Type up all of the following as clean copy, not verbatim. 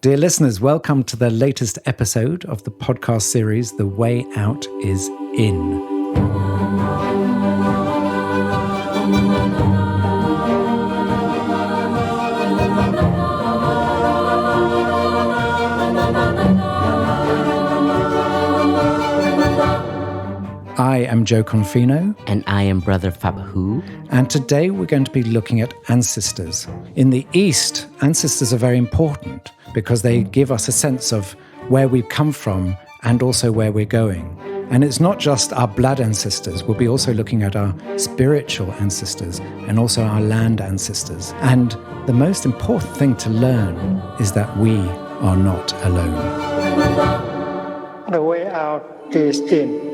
Dear listeners, welcome to the latest episode of the podcast series, The Way Out is In. I am Jo Confino. And I am Brother Phap Huu. And today we're going to be looking at ancestors. In the East, ancestors are very important because they give us a sense of where we've come from and also where we're going. And it's not just our blood ancestors. We'll be also looking at our spiritual ancestors and also our land ancestors. And the most important thing to learn is that we are not alone. The way out is in.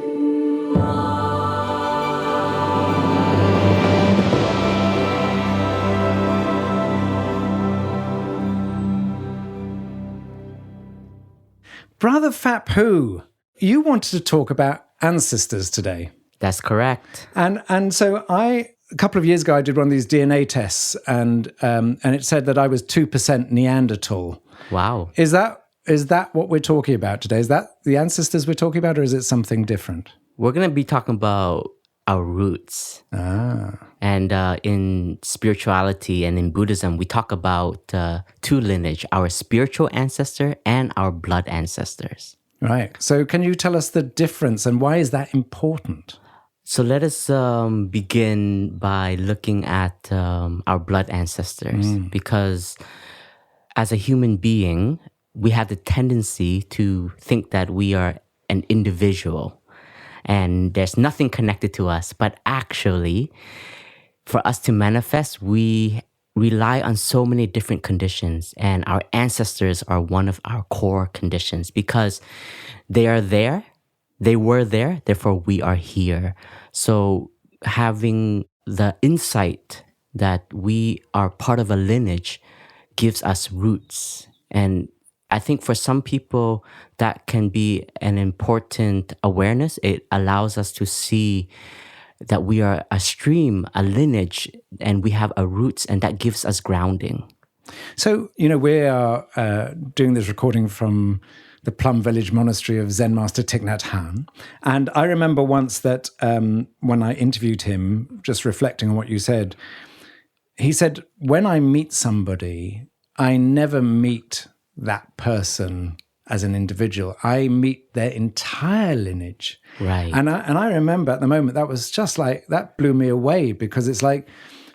Brother Phap Huu, you wanted to talk about ancestors today. That's correct. And so a couple of years ago, I did one of these DNA tests, and it said that I was 2% Neanderthal. Wow. Is that what we're talking about today? Is that the ancestors we're talking about, or is it something different? We're going to be talking about our roots. And in spirituality and in Buddhism, we talk about two lineages, our spiritual ancestor and our blood ancestors. Right. So can you tell us the difference and why is that important? So let us begin by looking at our blood ancestors, because as a human being, we have the tendency to think that we are an individual and there's nothing connected to us. But actually, for us to manifest, we rely on so many different conditions, and our ancestors are one of our core conditions because they are there, they were there, therefore we are here. So having the insight that we are part of a lineage gives us roots. And I think for some people, that can be an important awareness. It allows us to see that we are a stream, a lineage, and we have a roots, and that gives us grounding. So, we are doing this recording from the Plum Village Monastery of Zen Master Thich Nhat Hanh. And I remember once that when I interviewed him, just reflecting on what you said, he said, when I meet somebody, I never meet that person as an individual. I meet their entire lineage. Right. And I remember at the moment, that was just like, that blew me away, because it's like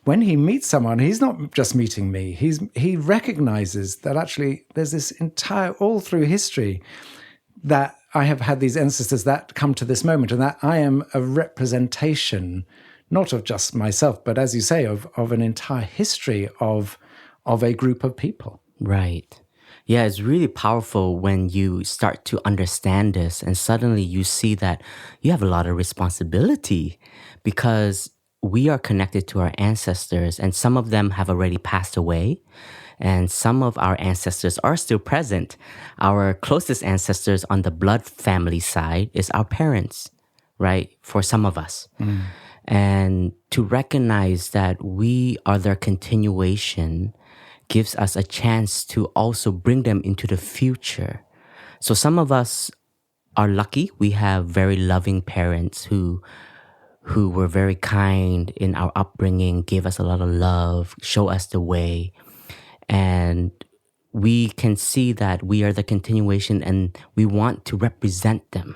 when he meets someone, he's not just meeting me. He recognizes that actually there's this entire, all through history, that I have had these ancestors that come to this moment, and that I am a representation, not of just myself, but as you say, of an entire history of a group of people. Right. Yeah, it's really powerful when you start to understand this and suddenly you see that you have a lot of responsibility because we are connected to our ancestors, and some of them have already passed away and some of our ancestors are still present. Our closest ancestors on the blood family side is our parents, right? For some of us. And to recognize that we are their continuation gives us a chance to also bring them into the future. So some of us are lucky. We have very loving parents who were very kind in our upbringing, gave us a lot of love, show us the way. And we can see that we are the continuation and we want to represent them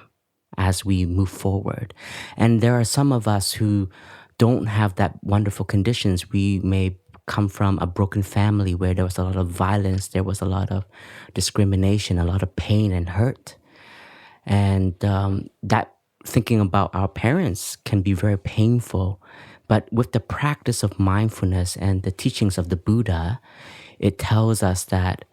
as we move forward. And there are some of us who don't have that wonderful conditions. We may come from a broken family where there was a lot of violence, there was a lot of discrimination, a lot of pain and hurt. And that thinking about our parents can be very painful. But with the practice of mindfulness and the teachings of the Buddha, it tells us that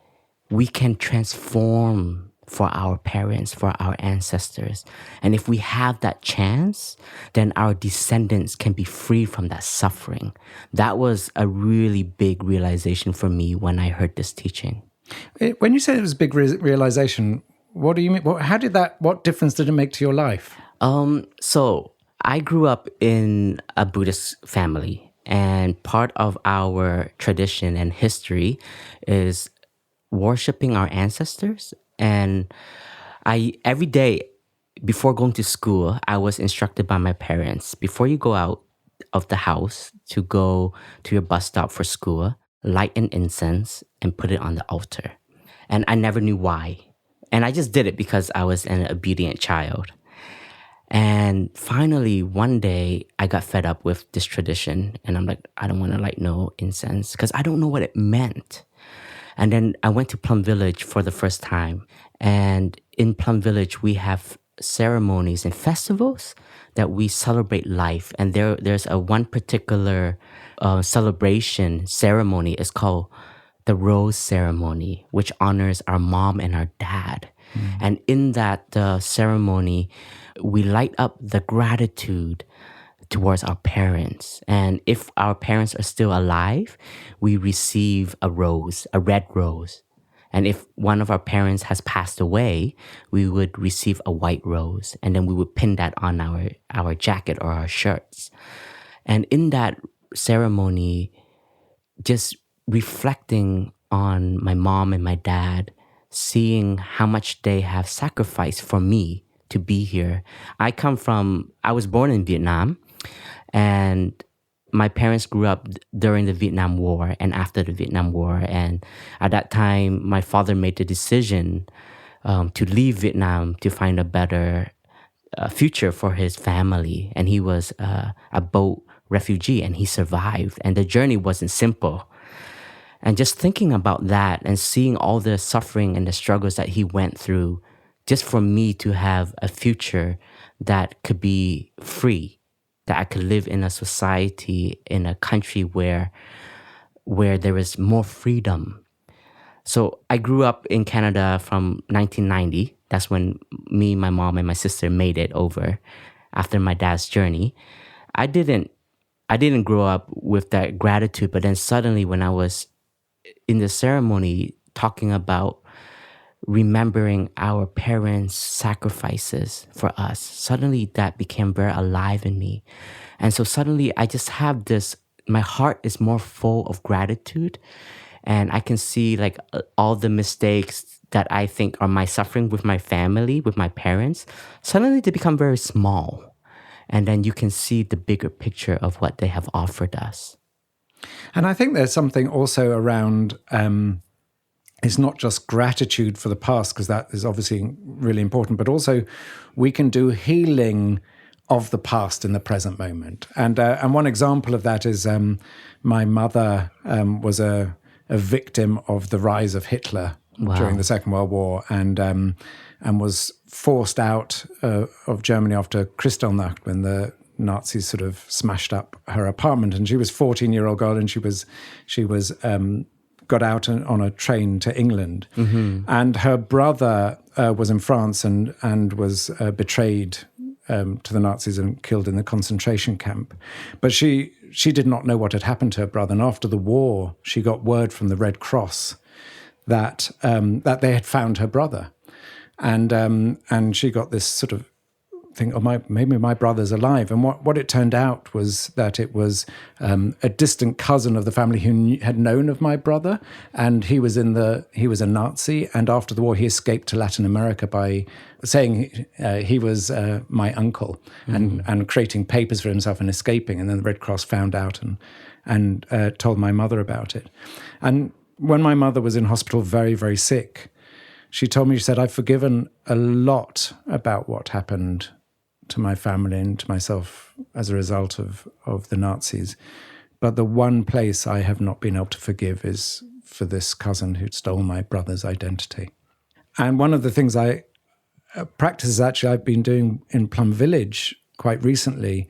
we can transform for our parents, for our ancestors. And if we have that chance, then our descendants can be free from that suffering. That was a really big realization for me when I heard this teaching. When you said it was a big realization, what do you mean? What difference did it make to your life? So I grew up in a Buddhist family, and part of our tradition and history is worshiping our ancestors. And every day before going to school, I was instructed by my parents, before you go out of the house to go to your bus stop for school, light an incense and put it on the altar. And I never knew why. And I just did it because I was an obedient child. And finally, one day, I got fed up with this tradition. And I'm like, I don't want to light no incense because I don't know what it meant. And then I went to Plum Village for the first time. And in Plum Village, we have ceremonies and festivals that we celebrate life. And there's a one particular celebration ceremony. It's called the Rose Ceremony, which honors our mom and our dad. And in that ceremony, we light up the gratitude towards our parents. And if our parents are still alive, we receive a rose, a red rose. And if one of our parents has passed away, we would receive a white rose. And then we would pin that on our jacket or our shirts. And in that ceremony, just reflecting on my mom and my dad, seeing how much they have sacrificed for me to be here. I was born in Vietnam, and my parents grew up during the Vietnam War and after the Vietnam War. And at that time, my father made the decision to leave Vietnam to find a better future for his family. And he was a boat refugee, and he survived. And the journey wasn't simple. And just thinking about that and seeing all the suffering and the struggles that he went through, just for me to have a future that could be free, that I could live in a society, in a country where there is more freedom. So I grew up in Canada from 1990. That's when me, my mom, and my sister made it over after my dad's journey. I didn't grow up with that gratitude, but then suddenly when I was in the ceremony talking about remembering our parents' sacrifices for us, suddenly that became very alive in me. And so suddenly I just have this, my heart is more full of gratitude, and I can see like all the mistakes that I think are my suffering with my family, with my parents, suddenly they become very small. And then you can see the bigger picture of what they have offered us. And I think there's something also around, it's not just gratitude for the past, because that is obviously really important, but also we can do healing of the past in the present moment. And one example of that is my mother was a victim of the rise of Hitler during the Second World War, and was forced out of Germany after Kristallnacht, when the Nazis sort of smashed up her apartment. And she was a 14-year-old girl, and she was got out on a train to England. Mm-hmm. And her brother was in France and was betrayed to the Nazis and killed in the concentration camp. But she did not know what had happened to her brother. And after the war, she got word from the Red Cross that they had found her brother. And she got this sort of think, maybe my brother's alive. And what it turned out was that it was a distant cousin of the family who had known of my brother, and he was a Nazi. And after the war, he escaped to Latin America by saying he was my uncle, and creating papers for himself and escaping. And then the Red Cross found out and told my mother about it. And when my mother was in hospital, very, very sick, she told me, she said, I've forgiven a lot about what happened to my family and to myself as a result of the Nazis. But the one place I have not been able to forgive is for this cousin who stole my brother's identity. And one of the things practices actually I've been doing in Plum Village quite recently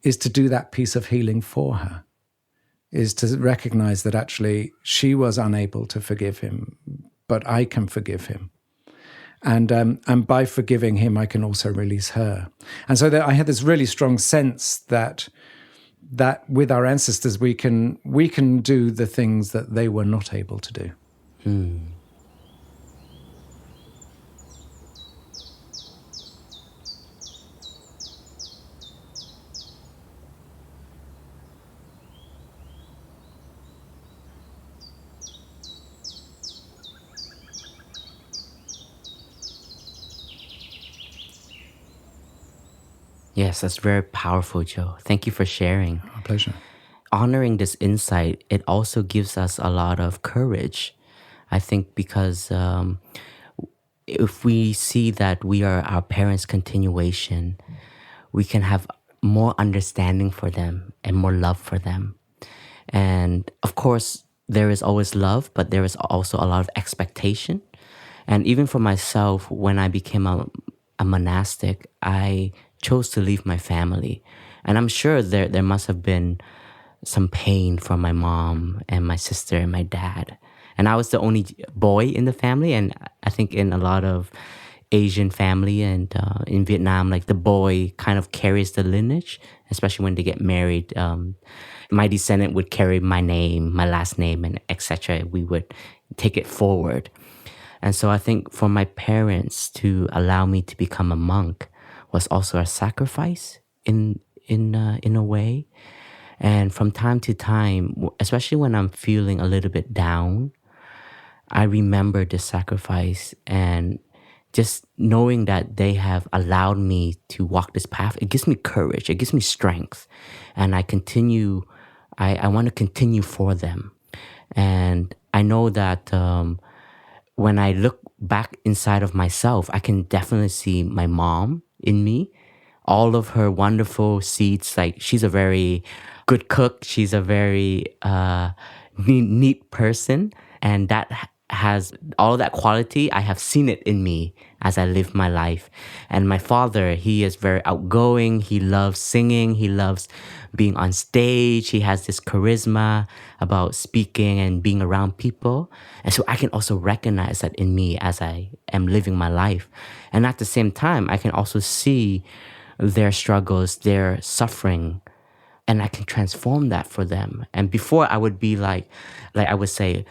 is to do that piece of healing for her, is to recognize that actually she was unable to forgive him, but I can forgive him. And by forgiving him, I can also release her. And so I had this really strong sense that with our ancestors, we can do the things that they were not able to do. Yes, that's very powerful, Joe. Thank you for sharing. Our pleasure. Honoring this insight, it also gives us a lot of courage. I think because if we see that we are our parents' continuation, we can have more understanding for them and more love for them. And of course, there is always love, but there is also a lot of expectation. And even for myself, when I became a monastic, I chose to leave my family. And I'm sure there must have been some pain from my mom and my sister and my dad. And I was the only boy in the family. And I think in a lot of Asian family and in Vietnam, like the boy kind of carries the lineage, especially when they get married. My descendant would carry my name, my last name, and etc. We would take it forward. And so I think for my parents to allow me to become a monk was also a sacrifice in a way. And from time to time, especially when I'm feeling a little bit down, I remember this sacrifice, and just knowing that they have allowed me to walk this path, it gives me courage, it gives me strength. And I want to continue for them. And I know that when I look back inside of myself, I can definitely see my mom in me. All of her wonderful seeds, like she's a very good cook. She's a very neat person. And that has all of that quality. I have seen it in me as I live my life. And my father, he is very outgoing. He loves singing. He loves being on stage. He has this charisma about speaking and being around people. And so I can also recognize that in me as I am living my life. And at the same time, I can also see their struggles, their suffering, and I can transform that for them. And before I would be like I would say,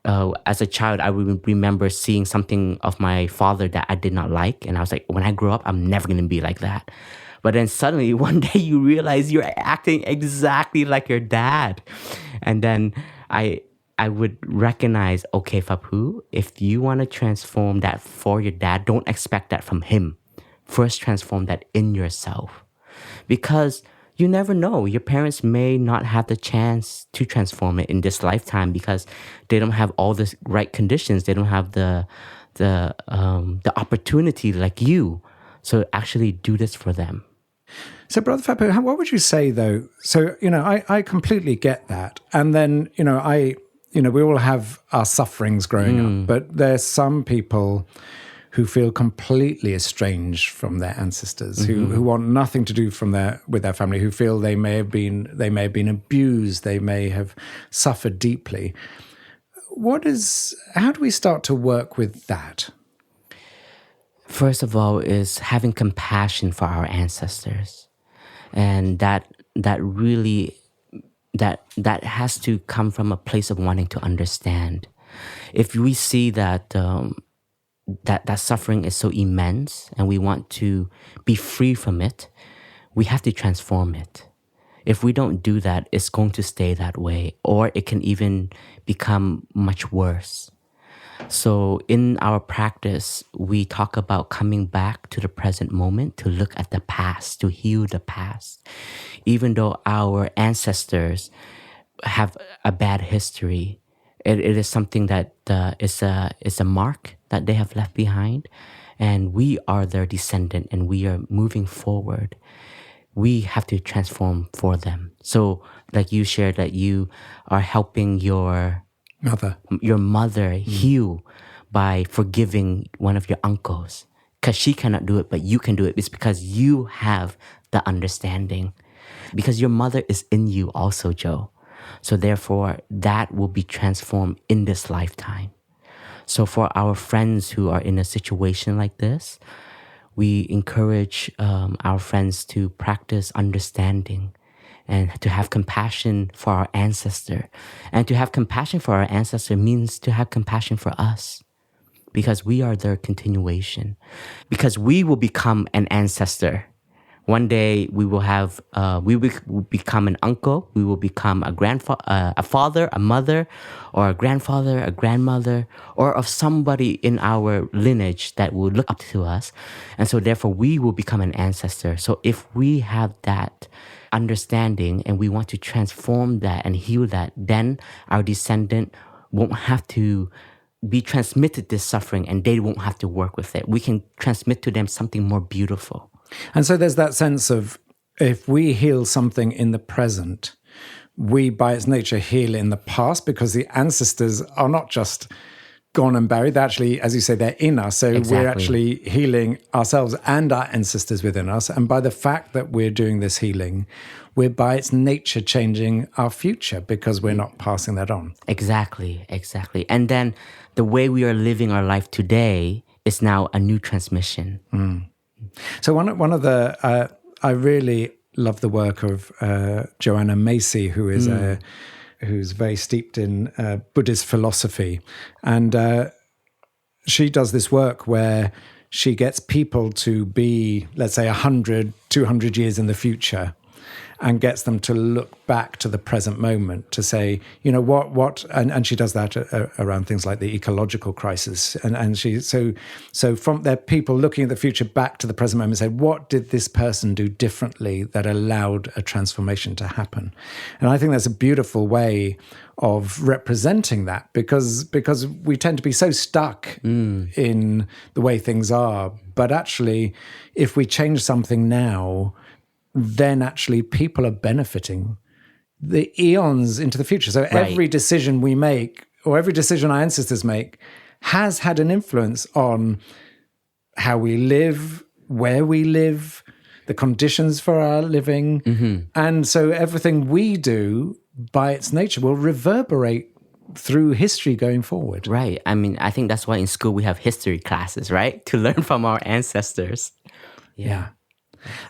as a child, I would remember seeing something of my father that I did not like. And I was like, when I grow up, I'm never going to be like that. But then suddenly one day you realize you're acting exactly like your dad. And then I would recognize, okay, Phap Huu, if you want to transform that for your dad, don't expect that from him. First, transform that in yourself. Because you never know. Your parents may not have the chance to transform it in this lifetime because they don't have all the right conditions. They don't have the opportunity like you. So actually do this for them. So, Brother Phap Huu, what would you say, though? So, I completely get that. And then, we all have our sufferings growing up, but there's some people who feel completely estranged from their ancestors, who want nothing to do with their family, who feel they may have been abused, they may have suffered deeply. How do we start to work with that? First of all, is having compassion for our ancestors, and that really has to come from a place of wanting to understand. If we see that that suffering is so immense and we want to be free from it, we have to transform it. If we don't do that, it's going to stay that way, or it can even become much worse. So in our practice, we talk about coming back to the present moment to look at the past, to heal the past. Even though our ancestors have a bad history, it is something that is a mark that they have left behind, and we are their descendant, and we are moving forward. We have to transform for them. So, like you shared, that you are helping your mother heal by forgiving one of your uncles, because she cannot do it, but you can do it. It's because you have the understanding, because your mother is in you also, Joe. So therefore, that will be transformed in this lifetime. So for our friends who are in a situation like this, we encourage our friends to practice understanding and to have compassion for our ancestor. And to have compassion for our ancestor means to have compassion for us, because we are their continuation. Because we will become an ancestor One day we will have, we will become an uncle, we will become a a father, a mother, or a grandfather, a grandmother, or of somebody in our lineage that will look up to us. And so therefore we will become an ancestor. So if we have that understanding and we want to transform that and heal that, then our descendant won't have to be transmitted this suffering and they won't have to work with it. We can transmit to them something more beautiful. And so there's that sense of, if we heal something in the present, we by its nature heal in the past, because the ancestors are not just gone and buried. They're actually, as you say, they're in us. So we're actually healing ourselves and our ancestors within us. And by the fact that we're doing this healing, we're by its nature changing our future, because we're not passing that on. Exactly. And then the way we are living our life today is now a new transmission. So one of the, I really love the work of Joanne Macey, who is who's very steeped in Buddhist philosophy. And she does this work where she gets people to be, let's say, 100, 200 years in the future, and gets them to look back to the present moment to say, you know, and she does that around things like the ecological crisis. And she, so from their people looking at the future back to the present moment, say, what did this person do differently that allowed a transformation to happen? And I think that's a beautiful way of representing that, because we tend to be so stuck in the way things are. But actually, if we change something now, then actually people are benefiting the eons into the future. So every decision we make, or every decision our ancestors make, has had an influence on how we live, where we live, the conditions for our living. And so everything we do by its nature will reverberate through history going forward. Right. I mean, I think that's why in school we have history classes, right? To learn from our ancestors. Yeah.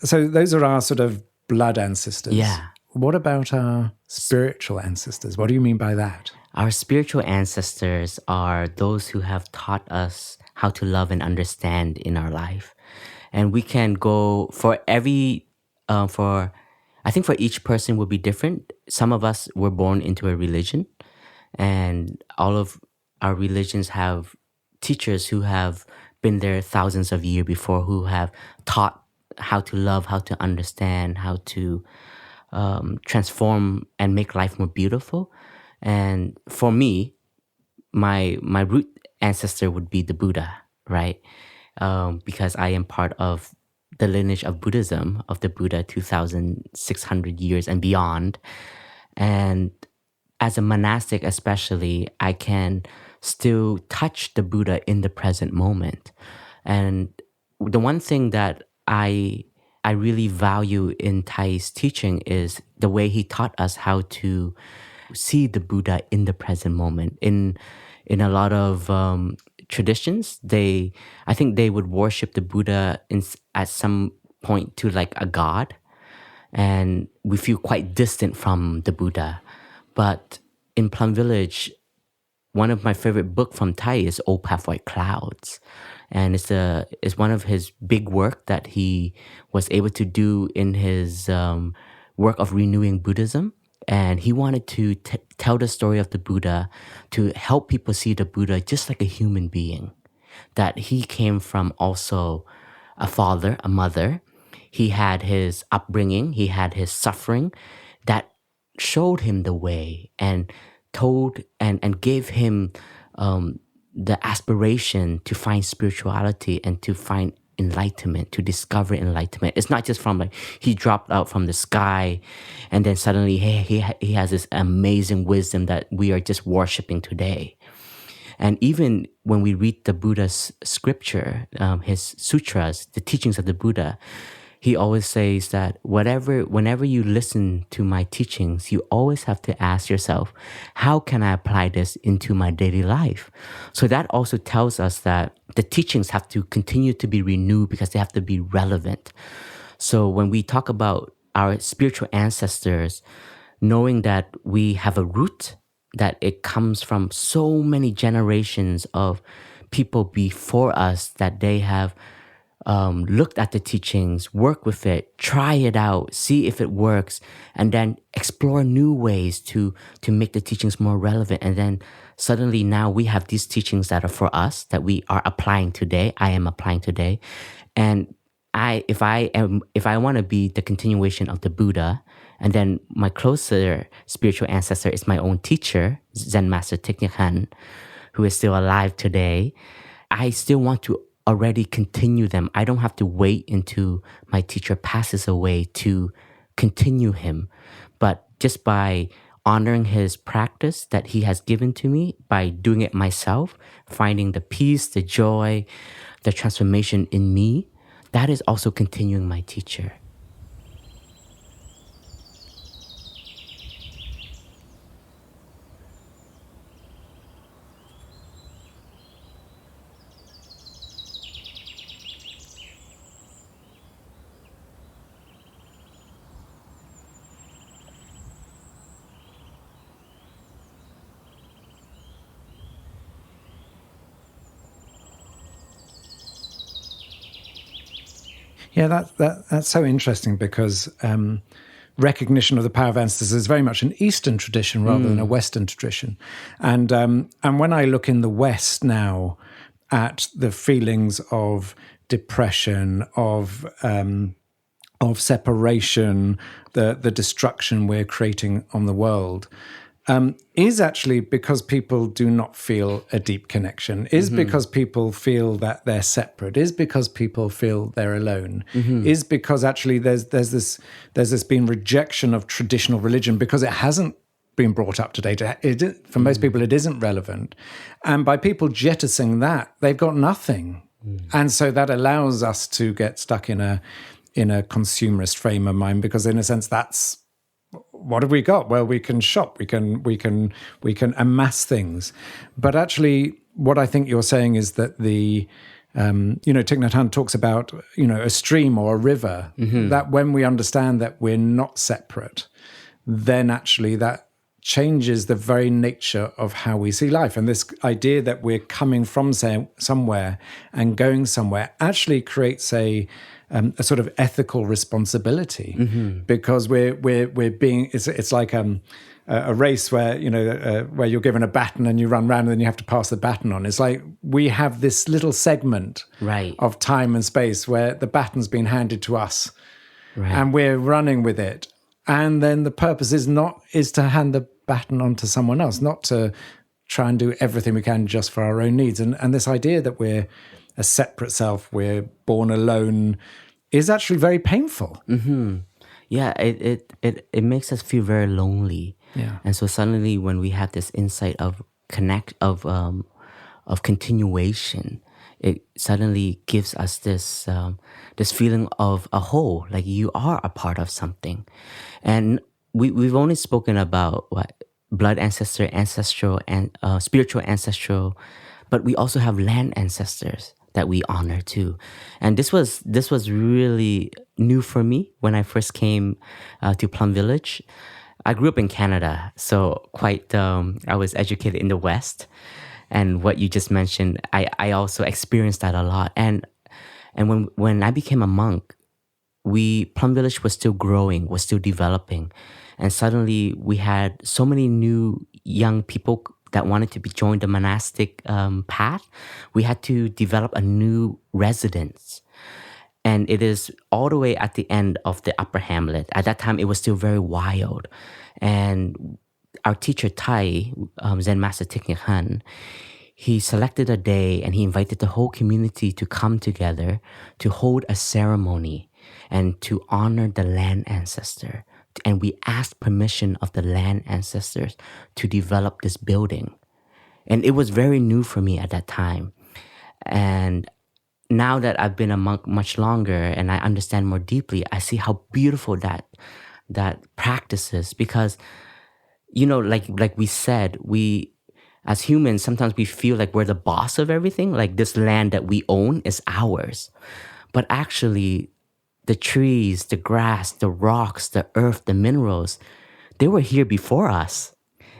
So those are our sort of blood ancestors. Yeah. What about our spiritual ancestors? What do you mean by that? Our spiritual ancestors are those who have taught us how to love and understand in our life. And we can go for every, I think for each person will be different. Some of us were born into a religion, and all of our religions have teachers who have been there thousands of years before, who have taught how to love, how to understand, how to transform and make life more beautiful. And for me, my root ancestor would be the Buddha, right? Because I am part of the lineage of Buddhism, of the Buddha 2,600 years and beyond. And as a monastic especially, I can still touch the Buddha in the present moment. And the one thing that I really value in Thay's teaching is the way he taught us how to see the Buddha in the present moment. In a lot of traditions, I think they would worship the Buddha at some point to like a god, and we feel quite distant from the Buddha. But in Plum Village, one of my favorite books from Thay is Old Path White Clouds. And it's one of his big work that he was able to do in his work of renewing Buddhism. And he wanted to tell the story of the Buddha to help people see the Buddha just like a human being. That he came from also a father, a mother. He had his upbringing, he had his suffering that showed him the way and told and gave him the aspiration to find spirituality and to find enlightenment, to discover enlightenment. It's not just from like he dropped out from the sky and then suddenly he has this amazing wisdom that we are just worshiping today. And even when we read the Buddha's scripture, his sutras, the teachings of the Buddha, he always says that whenever you listen to my teachings, you always have to ask yourself, how can I apply this into my daily life? So that also tells us that the teachings have to continue to be renewed because they have to be relevant. So when we talk about our spiritual ancestors, knowing that we have a root, that it comes from so many generations of people before us, that they have looked at the teachings, work with it, try it out, see if it works, and then explore new ways to make the teachings more relevant. And then suddenly now we have these teachings that are for us, that we are applying today. I am applying today. And if I want to be the continuation of the Buddha, and then my closer spiritual ancestor is my own teacher, Zen Master Thich Nhat Hanh, who is still alive today, I still want to already continue them. I don't have to wait until my teacher passes away to continue him. But just by honoring his practice that he has given to me, by doing it myself, finding the peace, the joy, the transformation in me, that is also continuing my teacher. Yeah, that's so interesting because recognition of the power of ancestors is very much an Eastern tradition rather than a Western tradition. And when I look in the West now at the feelings of depression, of separation, the destruction we're creating on the world, is actually because people do not feel a deep connection, is because people feel that they're separate, is because people feel they're alone, is because actually there's this been rejection of traditional religion because it hasn't been brought up to date. For most people, it isn't relevant. And by people jettisoning that, they've got nothing. And so that allows us to get stuck in a consumerist frame of mind, because in a sense that's, what have we got? Well, we can shop, we can amass things. But actually, what I think you're saying is that Thich Nhat Hanh talks about, a stream or a river, that when we understand that we're not separate, then actually that changes the very nature of how we see life. And this idea that we're coming from somewhere and going somewhere actually creates a sort of ethical responsibility, because we're being, it's like a race where where you're given a baton and you run around and then you have to pass the baton on. It's like we have this little segment of time and space where the baton's been handed to us, and we're running with it. And then the purpose is to hand the baton on to someone else, not to try and do everything we can just for our own needs. And this idea that we're a separate self, we're born alone, is actually very painful. Yeah, it makes us feel very lonely. Yeah. And so suddenly when we have this insight of continuation, it suddenly gives us this feeling of a whole, like you are a part of something. And we've only spoken about blood ancestor, ancestral, and spiritual ancestral, but we also have land ancestors that we honor too. And this was really new for me when I first came to Plum Village. I grew up in Canada, so I was educated in the West. And what you just mentioned, I also experienced that a lot. And when I became a monk, Plum Village was still growing, was still developing. And suddenly we had so many new young people that wanted to join the monastic path. We had to develop a new residence. And it is all the way at the end of the upper hamlet. At that time, it was still very wild. And our teacher, Thai, Zen Master Thich Nhat Hanh, he selected a day and he invited the whole community to come together to hold a ceremony and to honor the land ancestor. And we asked permission of the land ancestors to develop this building. And it was very new for me at that time. And now that I've been a monk much longer and I understand more deeply, I see how beautiful that practice is. Because, like we said, we as humans, sometimes we feel like we're the boss of everything. Like this land that we own is ours. But actually, the trees, the grass, the rocks, the earth, the minerals, they were here before us.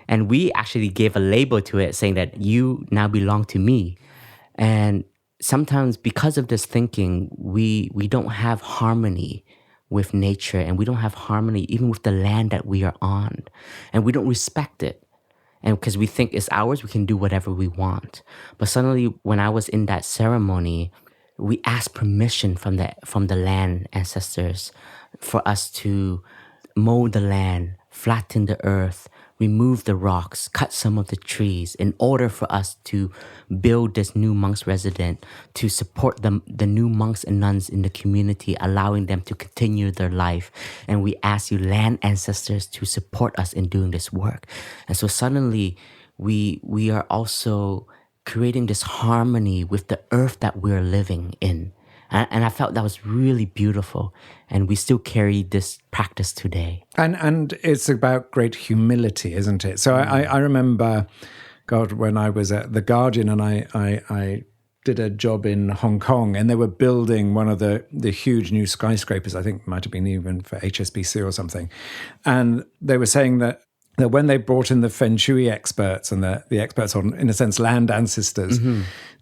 And we actually gave a label to it saying that you now belong to me. And sometimes because of this thinking, we don't have harmony with nature, and we don't have harmony even with the land that we are on, and we don't respect it. And because we think it's ours, we can do whatever we want. But suddenly, when I was in that ceremony, we asked permission from the land ancestors for us to mow the land, flatten the earth, remove the rocks, cut some of the trees in order for us to build this new monks residence, to support the new monks and nuns in the community, allowing them to continue their life. And we ask you land ancestors to support us in doing this work. And so suddenly we are also creating this harmony with the earth that we're living in. And I felt that was really beautiful. And we still carry this practice today. And it's about great humility, isn't it? So I remember, God, when I was at The Guardian and I did a job in Hong Kong, and they were building one of the huge new skyscrapers, I think it might have been even for HSBC or something. And they were saying that when they brought in the Feng Shui experts and the experts on, in a sense, land ancestors,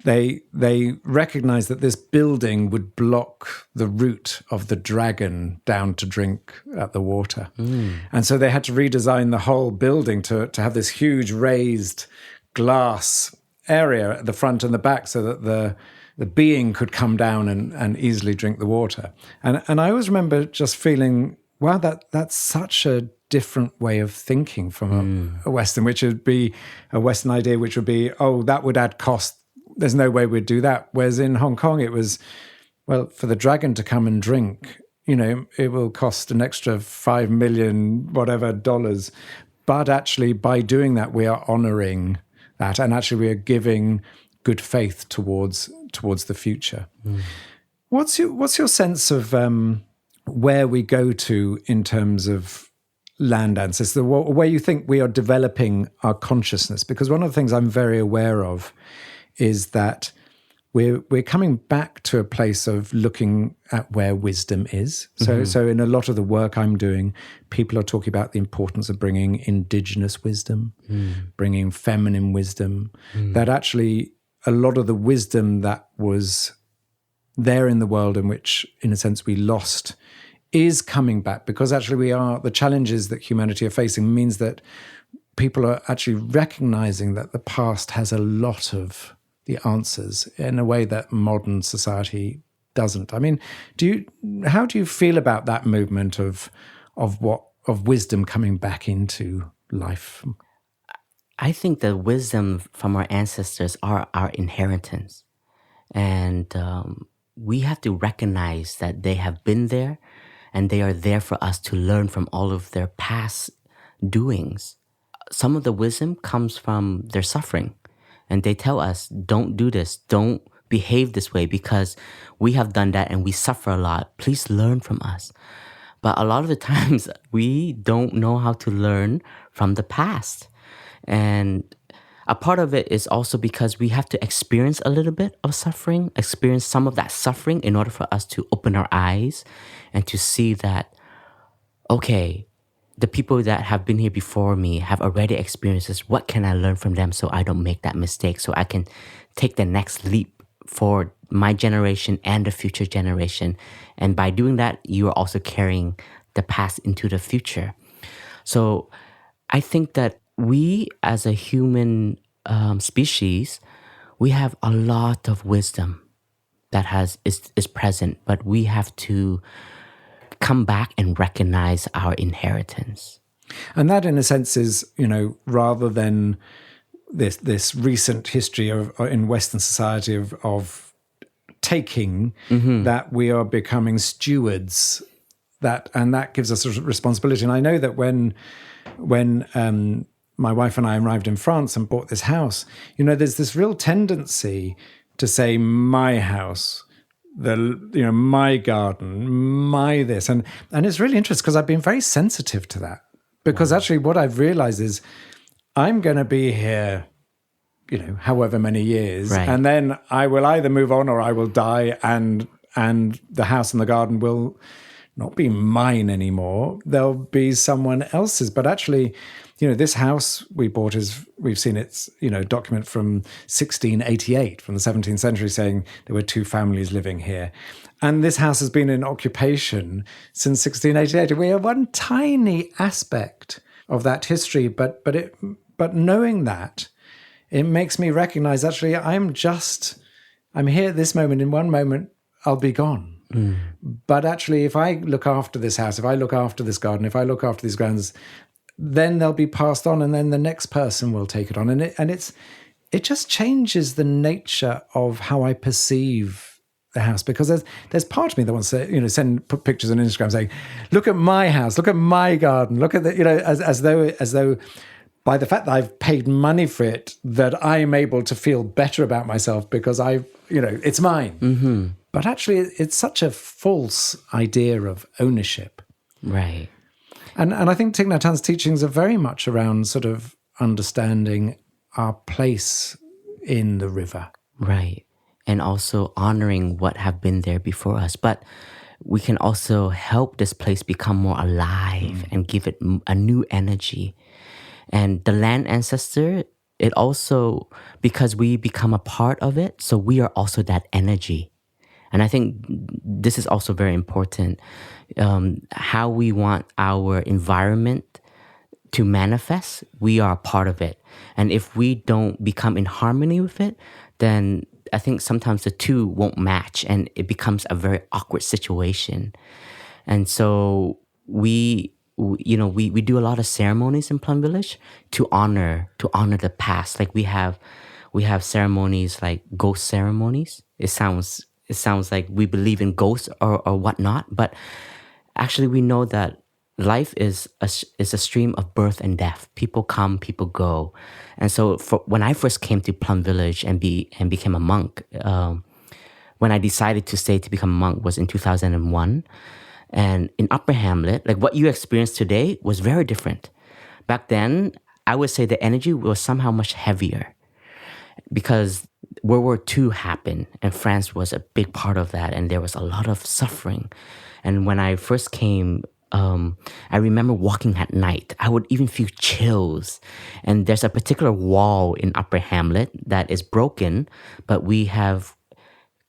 they recognized that this building would block the route of the dragon down to drink at the water. And so they had to redesign the whole building to have this huge raised glass area at the front and the back so that the being could come down and easily drink the water. And I always remember just feeling, wow, that's such a different way of thinking from a Western, which would be a Western idea, which would be, oh, that would add cost. There's no way we'd do that. Whereas in Hong Kong, it was, well, for the dragon to come and drink, it will cost an extra $5 million, whatever, dollars. But actually, by doing that, we are honoring that. And actually, we are giving good faith towards the future. What's your sense of where we go to in terms of land ancestors, where you think we are developing our consciousness? Because one of the things I'm very aware of is that we're coming back to a place of looking at where wisdom is. So in a lot of the work I'm doing, people are talking about the importance of bringing indigenous wisdom, bringing feminine wisdom, that actually a lot of the wisdom that was there in the world in which, in a sense, we lost is coming back, because actually the challenges that humanity are facing means that people are actually recognizing that the past has a lot of the answers in a way that modern society doesn't. I mean, how do you feel about that movement of wisdom coming back into life? I think the wisdom from our ancestors are our inheritance. And we have to recognize that they have been there, and they are there for us to learn from all of their past doings. Some of the wisdom comes from their suffering. And they tell us, don't do this, don't behave this way, because we have done that and we suffer a lot. Please learn from us. But a lot of the times, we don't know how to learn from the past. And a part of it is also because we have to experience a little bit of suffering, experience some of that suffering in order for us to open our eyes and to see that, okay, the people that have been here before me have already experienced this. What can I learn from them so I don't make that mistake, so I can take the next leap for my generation and the future generation? And by doing that, you are also carrying the past into the future. So I think that we as a human species, we have a lot of wisdom that is present, but we have to come back and recognize our inheritance. And that, in a sense, is, rather than this recent history in Western society of taking, that we are becoming stewards. And that gives us a responsibility. And I know that when my wife and I arrived in France and bought this house, there's this real tendency to say, my house, my garden, my this. And it's really interesting because I've been very sensitive to that. Because actually what I've realized is I'm going to be here, however many years. Right. And then I will either move on or I will die, and the house and the garden will not be mine anymore. They'll be someone else's. But actually, this house we bought we've seen it's, document from 1688, from the 17th century, saying there were two families living here. And this house has been in occupation since 1688. We are one tiny aspect of that history, but knowing that, it makes me recognize, actually, I'm here at this moment. In one moment, I'll be gone. But actually, if I look after this house, if I look after this garden, if I look after these grounds, then they'll be passed on, and then the next person will take it on. And it just changes the nature of how I perceive the house, because there's part of me that wants to put pictures on Instagram saying, look at my house, look at my garden, look at the, as though by the fact that I've paid money for it, that I'm able to feel better about myself because it's mine. Mm-hmm. But actually, it's such a false idea of ownership. Right. And I think Thich Nhat Hanh's teachings are very much around sort of understanding our place in the river. Right. And also honoring what have been there before us. But we can also help this place become more alive and give it a new energy. And the land ancestor, it also, because we become a part of it, so we are also that energy. And I think this is also very important. How we want our environment to manifest, we are a part of it. And if we don't become in harmony with it, then I think sometimes the two won't match and it becomes a very awkward situation. And so we do a lot of ceremonies in Plum Village to honor the past. Like we have ceremonies like ghost ceremonies. It sounds like we believe in ghosts or whatnot, but actually we know that life is a stream of birth and death. People come, people go. And so when I first came to Plum Village and became a monk, when I decided to stay to become a monk was in 2001. And in Upper Hamlet, like what you experienced today was very different. Back then, I would say the energy was somehow much heavier because World War II happened and France was a big part of that, and there was a lot of suffering. And when I first came, I remember walking at night. I would even feel chills. And there's a particular wall in Upper Hamlet that is broken, but we have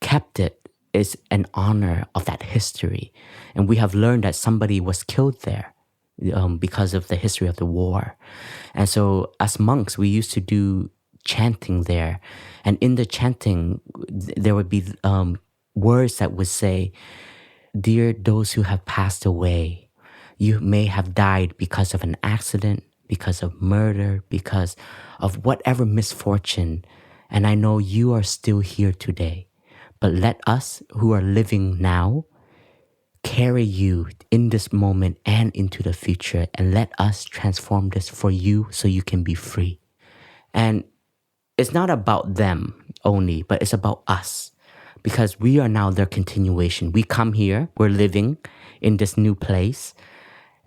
kept it as an honor of that history. And we have learned that somebody was killed there because of the history of the war. And so as monks, we used to do chanting there. And in the chanting, there would be words that would say, "Dear those who have passed away, you may have died because of an accident, because of murder, because of whatever misfortune. And I know you are still here today. But let us who are living now carry you in this moment and into the future. And let us transform this for you so you can be free." And it's not about them only, but it's about us. Because we are now their continuation. We come here, we're living in this new place.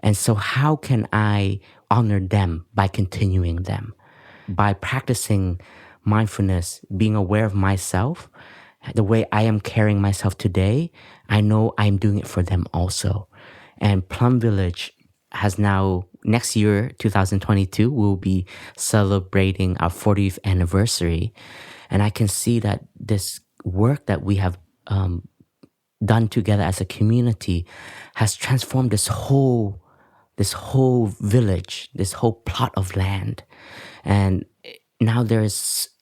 And so how can I honor them by continuing them? By practicing mindfulness, being aware of myself, the way I am carrying myself today, I know I'm doing it for them also. And Plum Village has now, next year, 2022, we'll be celebrating our 40th anniversary. And I can see that this work that we have done together as a community has transformed this whole village, this whole plot of land. And now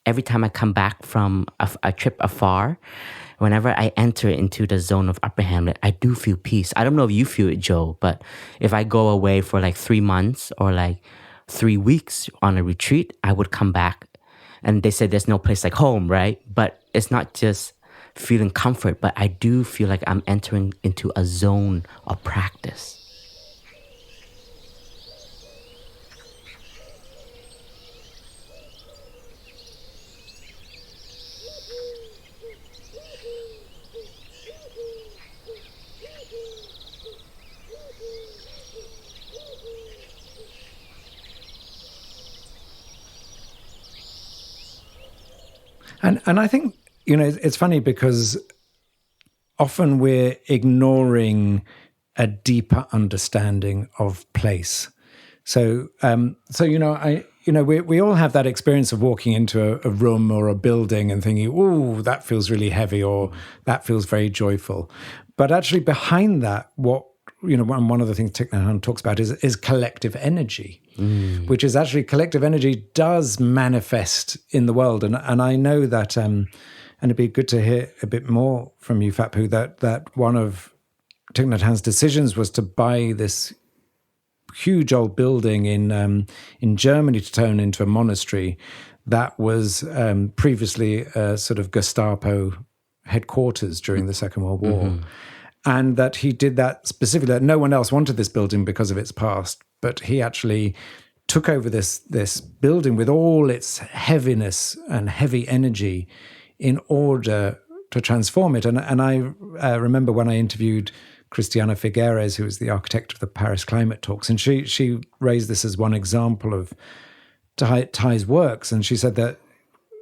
every time I come back from a trip afar, whenever I enter into the zone of Upper Hamlet, I do feel peace. I don't know if you feel it, Jo, but if I go away for like 3 months or like 3 weeks on a retreat, I would come back. And they say there's no place like home, right? But it's not just feeling comfort, but I do feel like I'm entering into a zone of practice. And I think, it's funny because often we're ignoring a deeper understanding of place. So, we all have that experience of walking into a room or a building and thinking, "Oh, that feels really heavy," or "That feels very joyful." But actually, behind that, one of the things Thich Nhat Hanh talks about is collective energy, which is actually collective energy does manifest in the world, and I know that, and it'd be good to hear a bit more from you, Phap Huu, that one of Thich Nhat Hanh's decisions was to buy this huge old building in Germany to turn into a monastery that was previously a sort of Gestapo headquarters during the Second World War. And that he did that specifically. That no one else wanted this building because of its past, but he actually took over this building with all its heaviness and heavy energy in order to transform it. And I remember when I interviewed Christiana Figueres, who was the architect of the Paris Climate Talks, and she raised this as one example of Thai's works. And she said that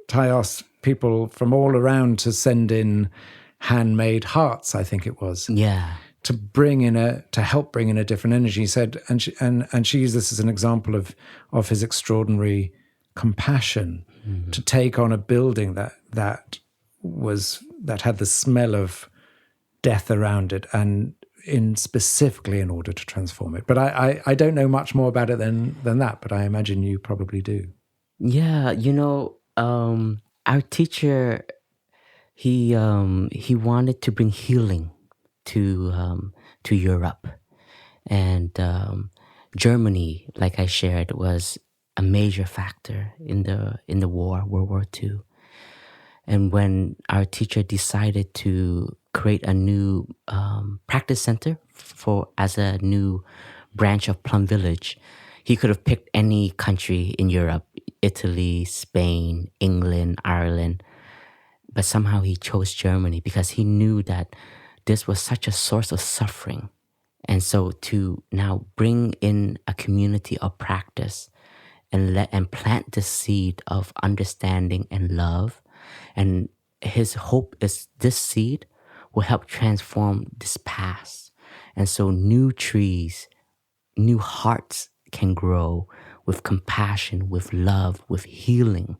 Thai asked people from all around to send in handmade hearts, I think it was. Yeah. To help bring in a different energy. He said, and she used this as an example of his extraordinary compassion to take on a building that had the smell of death around it, and specifically in order to transform it. But I don't know much more about it than that, but I imagine you probably do. Yeah, our teacher, he wanted to bring healing to Europe, and Germany, like I shared, was a major factor in the war, World War II. And when our teacher decided to create a new practice center as a new branch of Plum Village, he could have picked any country in Europe, Italy, Spain, England, Ireland, but somehow he chose Germany because he knew that this was such a source of suffering. And so to now bring in a community of practice and plant the seed of understanding and love, and his hope is this seed will help transform this past. And so new trees, new hearts can grow with compassion, with love, with healing.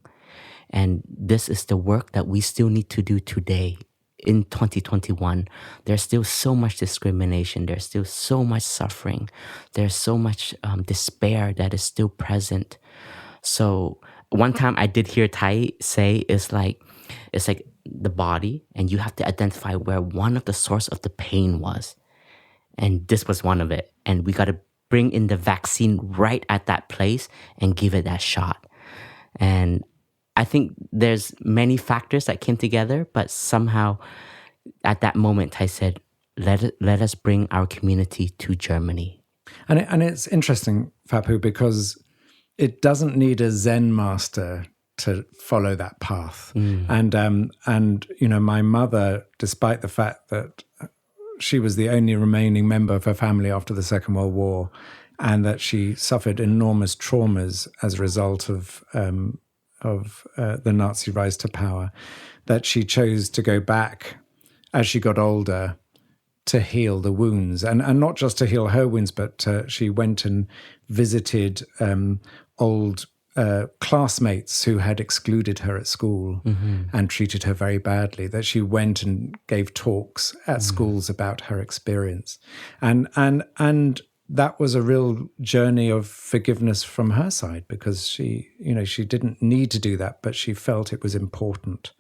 And this is the work that we still need to do today. In 2021, there's still so much discrimination. There's still so much suffering. There's so much despair that is still present. So one time I did hear Thai say it's like the body, and you have to identify where one of the source of the pain was. And this was one of it. And we got to bring in the vaccine right at that place and give it that shot. And I think there's many factors that came together, but somehow at that moment I said, let us bring our community to Germany. And it's interesting, Phap Huu, because it doesn't need a Zen master to follow that path. And my mother, despite the fact that she was the only remaining member of her family after the Second World War, and that she suffered enormous traumas as a result of the Nazi rise to power, that she chose to go back as she got older to heal the wounds, and not just to heal her wounds, but she went and visited old classmates who had excluded her at school and treated her very badly, that she went and gave talks at schools about her experience. And that was a real journey of forgiveness from her side, because she didn't need to do that, but she felt it was important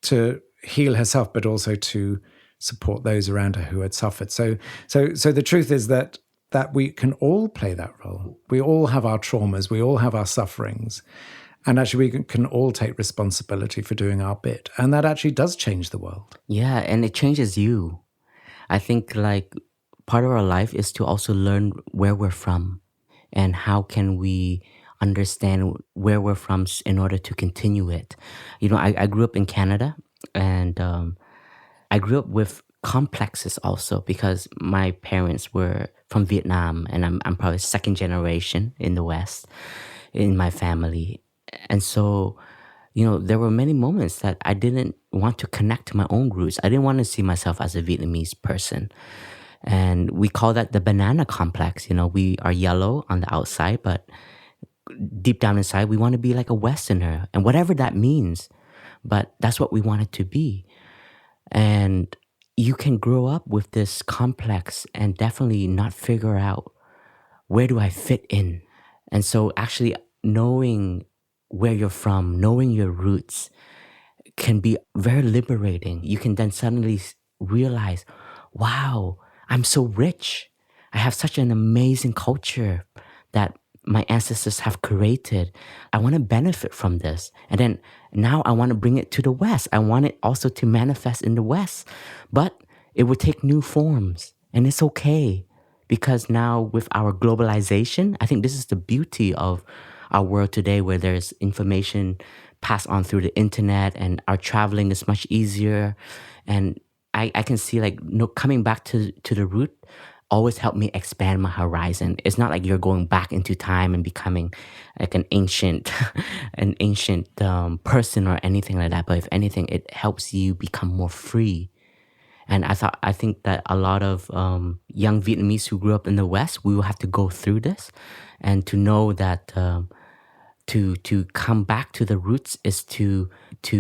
to heal herself, but also to support those around her who had suffered. So the truth is that we can all play that role. We all have our traumas, we all have our sufferings, and actually we can all take responsibility for doing our bit. And that actually does change the world. Yeah, and it changes you. I think part of our life is to also learn where we're from and how can we understand where we're from in order to continue it. I grew up in Canada, and I grew up with complexes also because my parents were from Vietnam, and I'm probably second generation in the West in my family. And so, there were many moments that I didn't want to connect to my own roots. I didn't want to see myself as a Vietnamese person. And we call that the banana complex. We are yellow on the outside, but deep down inside, we want to be like a Westerner, and whatever that means. But that's what we want it to be. And you can grow up with this complex and definitely not figure out, where do I fit in? And so actually knowing where you're from, knowing your roots can be very liberating. You can then suddenly realize, wow, I'm so rich. I have such an amazing culture that my ancestors have created. I want to benefit from this. And then now I want to bring it to the West. I want it also to manifest in the West. But it would take new forms. And it's okay. Because now with our globalization, I think this is the beauty of our world today, where there's information passed on through the internet and our traveling is much easier. And I can see coming back to the root always helped me expand my horizon. It's not like you're going back into time and becoming like an ancient person or anything like that. But if anything, it helps you become more free. And I think that a lot of young Vietnamese who grew up in the West, we will have to go through this, and to know that to come back to the roots is to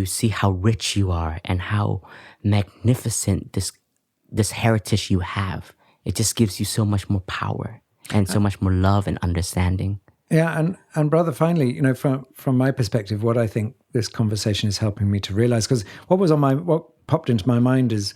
see how rich you are and how magnificent this heritage you have. It just gives you so much more power and so much more love and understanding. Yeah, and brother, finally, from my perspective, what I think this conversation is helping me to realize, because what popped into my mind is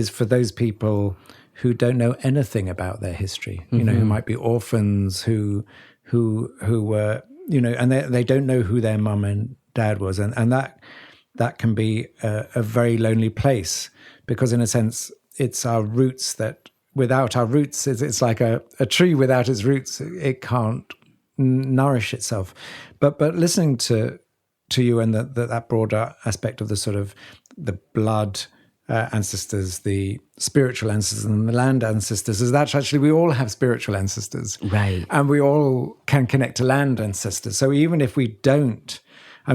for those people who don't know anything about their history, who might be orphans, who were, and they don't know who their mum and dad was, and that can be a very lonely place, because in a sense, it's our roots that. Without our roots, it's like a tree without its roots. It can't nourish itself. But listening to you and that broader aspect of the sort of the blood ancestors, the spiritual ancestors, and the land ancestors, is that actually we all have spiritual ancestors. Right. And we all can connect to land ancestors. So even if we don't,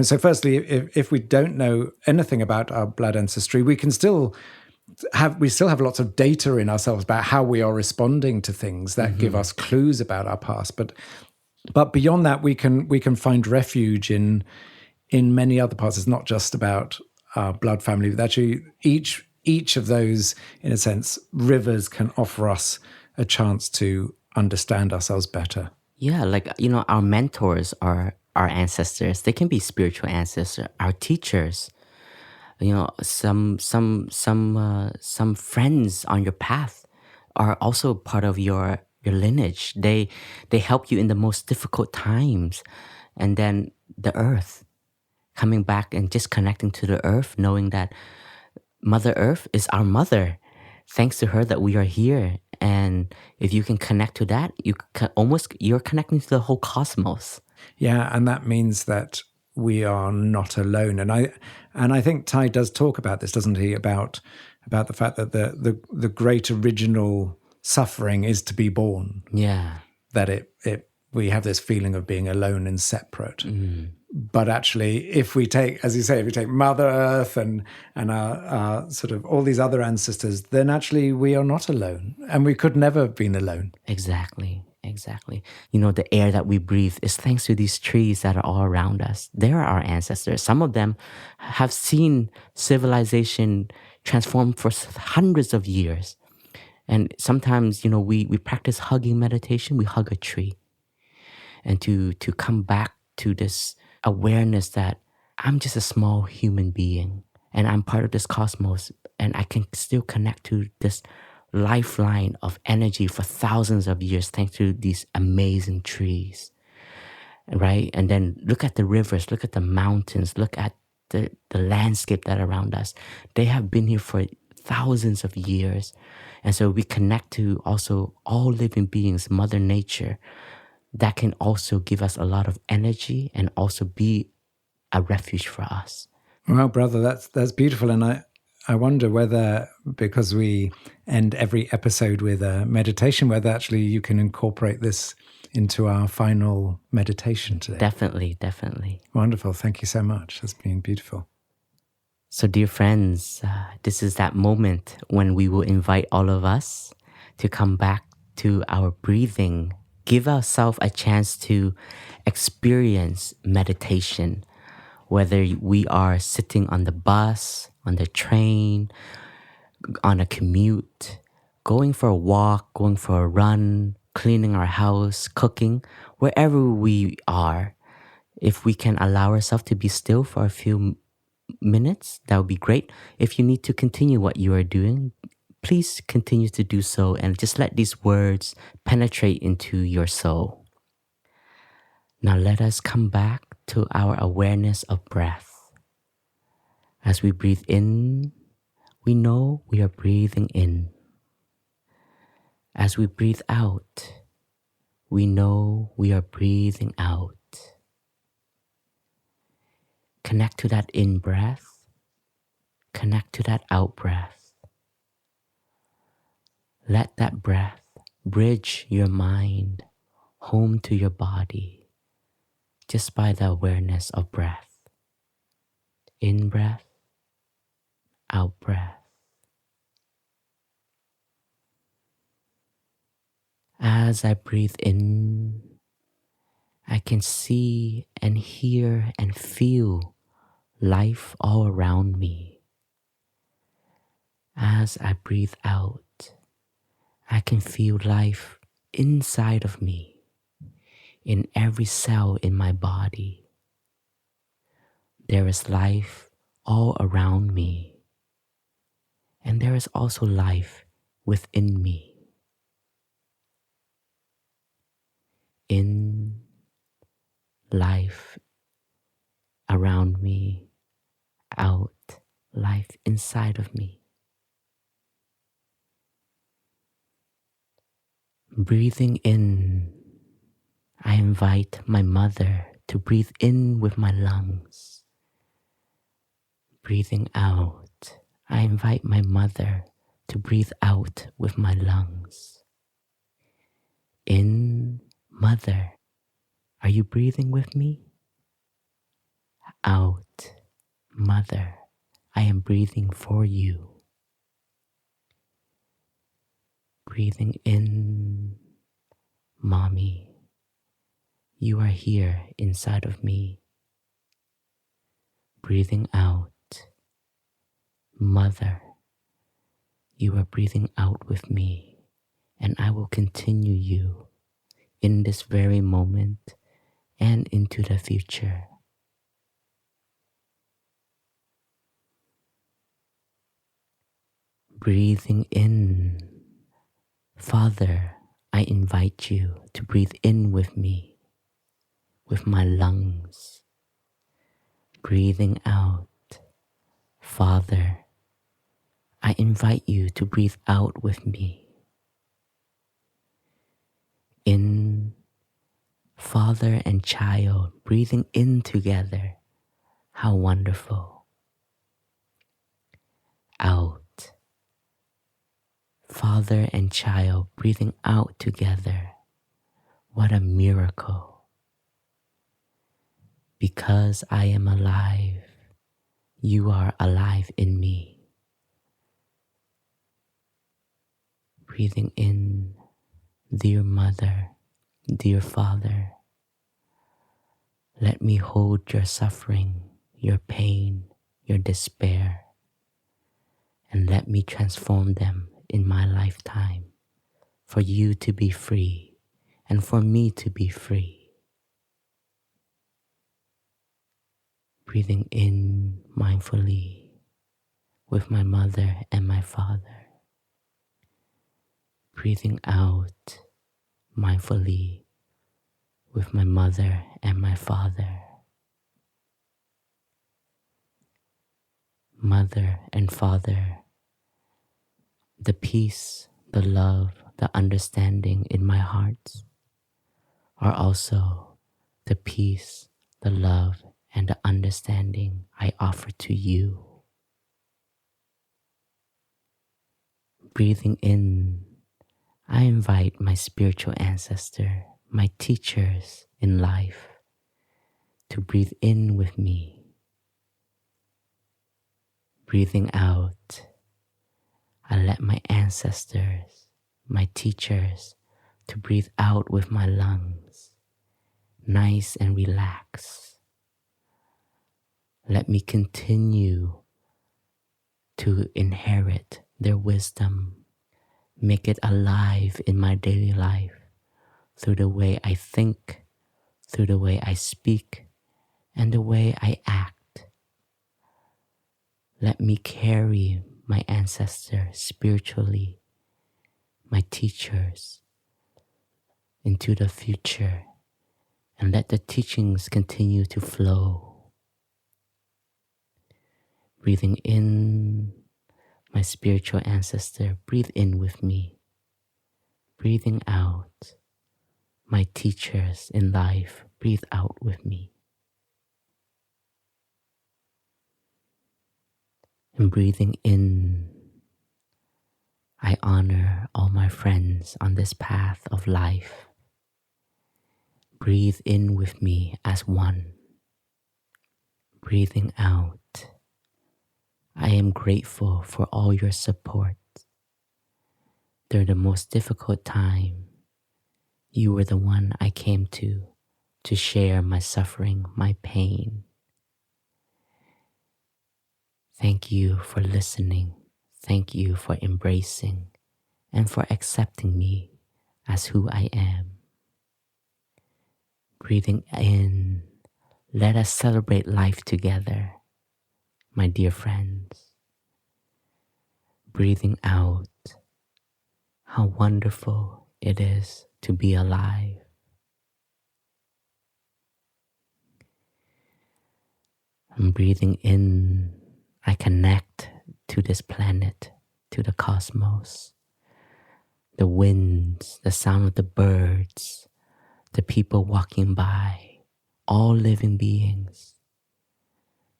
so firstly, if we don't know anything about our blood ancestry, we still have lots of data in ourselves about how we are responding to things that give us clues about our past. But beyond that, we can find refuge in many other parts. It's not just about our blood family, but actually each of those, in a sense, rivers can offer us a chance to understand ourselves better. Yeah, our mentors are our ancestors. They can be spiritual ancestors, our teachers. Some friends on your path are also part of your lineage. They help you in the most difficult times. And then the earth, coming back and just connecting to the earth, knowing that Mother Earth is our mother. Thanks to her that we are here. And if you can connect to that, you're connecting to the whole cosmos. Yeah, and that means that we are not alone. And I think Thai does talk about this, doesn't he? About the fact that the great original suffering is to be born. Yeah. That we have this feeling of being alone and separate. But actually, if we take, as you say, if we take Mother Earth and our sort of all these other ancestors, then actually we are not alone, and we could never have been alone. Exactly. The air that we breathe is thanks to these trees that are all around us. They're our ancestors. Some of them have seen civilization transform for hundreds of years. And sometimes, we practice hugging meditation. We hug a tree. And to come back to this awareness that I'm just a small human being and I'm part of this cosmos, and I can still connect to this lifeline of energy for thousands of years thanks to these amazing trees, right? And then look at the rivers, look at the mountains, look at the landscape that around us. They have been here for thousands of years. And so we connect to also all living beings, Mother Nature, that can also give us a lot of energy and also be a refuge for us. Well, brother, that's beautiful. And I wonder whether, because we end every episode with a meditation, whether actually you can incorporate this into our final meditation today. Definitely. Wonderful. Thank you so much. That's been beautiful. So, dear friends, this is that moment when we will invite all of us to come back to our breathing. Give ourselves a chance to experience meditation, whether we are sitting on the bus, on the train, on a commute, going for a walk, going for a run, cleaning our house, cooking, wherever we are. If we can allow ourselves to be still for a few minutes, that would be great. If you need to continue what you are doing, please continue to do so and just let these words penetrate into your soul. Now let us come back to our awareness of breath. As we breathe in, we know we are breathing in. As we breathe out, we know we are breathing out. Connect to that in-breath. Connect to that out-breath. Let that breath bridge your mind home to your body just by the awareness of breath. In-breath, out-breath. As I breathe in, I can see and hear and feel life all around me. As I breathe out, I can feel life inside of me, in every cell in my body. There is life all around me, and there is also life within me. In life around me, out life inside of me. Breathing in, I invite my mother to breathe in with my lungs. Breathing out, I invite my mother to breathe out with my lungs. In, mother, are you breathing with me? Out, mother, I am breathing for you. Breathing in, mommy, you are here inside of me. Breathing out, mother, you are breathing out with me, and I will continue you in this very moment and into the future. Breathing in, Father, I invite you to breathe in with me, with my lungs. Breathing out, Father, I invite you to breathe out with me. In, father and child breathing in together. How wonderful. Out, father and child breathing out together. What a miracle. Because I am alive, you are alive in me. Breathing in, dear mother, dear father, let me hold your suffering, your pain, your despair, and let me transform them in my lifetime for you to be free and for me to be free. Breathing in mindfully with my mother and my father. Breathing out mindfully with my mother and my father. Mother and father, the peace, the love, the understanding in my heart are also the peace, the love, and the understanding I offer to you. Breathing in, I invite my spiritual ancestor, my teachers in life, to breathe in with me. Breathing out, I let my ancestors my teachers, to breathe out with my lungs, nice and relaxed. Let me continue to inherit their wisdom, make it alive in my daily life through the way I think, through the way I speak, and the way I act. Let me carry my ancestors spiritually, my teachers, into the future, and let the teachings continue to flow. Breathing in my spiritual ancestor, breathe in with me. Breathing out my teachers in life, breathe out with me. And breathing in, I honor all my friends on this path of life. Breathe in with me as one. Breathing out, I am grateful for all your support. During the most difficult time, you were the one I came to share my suffering, my pain. Thank you for listening. Thank you for embracing and for accepting me as who I am. Breathing in, let us celebrate life together, my dear friends. Breathing out, how wonderful it is to be alive. And breathing in, I connect to this planet, to the cosmos, the winds, the sound of the birds, the people walking by, all living beings.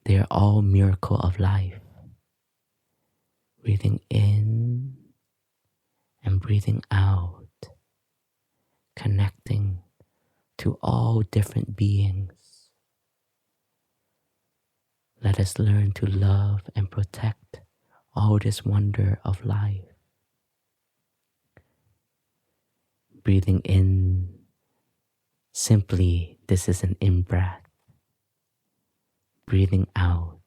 They are all miracle of life. Breathing in and breathing out, connecting to all different beings. Let us learn to love and protect all this wonder of life. Breathing in, simply this is an in-breath. Breathing out,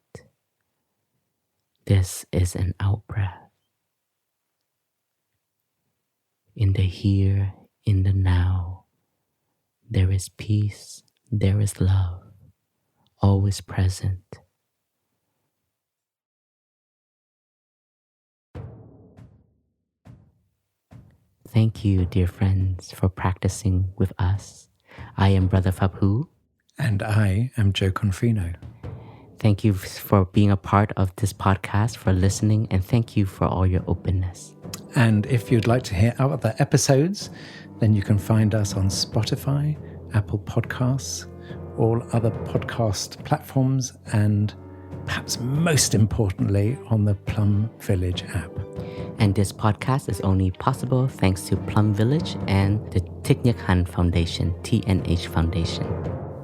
this is an out-breath. In the here, in the now, there is peace, there is love, always present. Thank you, dear friends, for practicing with us. I am Brother Phap Huu. And I am Jo Confino. Thank you for being a part of this podcast, for listening, and thank you for all your openness. And if you'd like to hear our other episodes, then you can find us on Spotify, Apple Podcasts, all other podcast platforms, and perhaps most importantly, on the Plum Village app. And this podcast is only possible thanks to Plum Village and the Thich Nhat Hanh Foundation, TNH Foundation.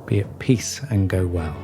Be at peace and go well.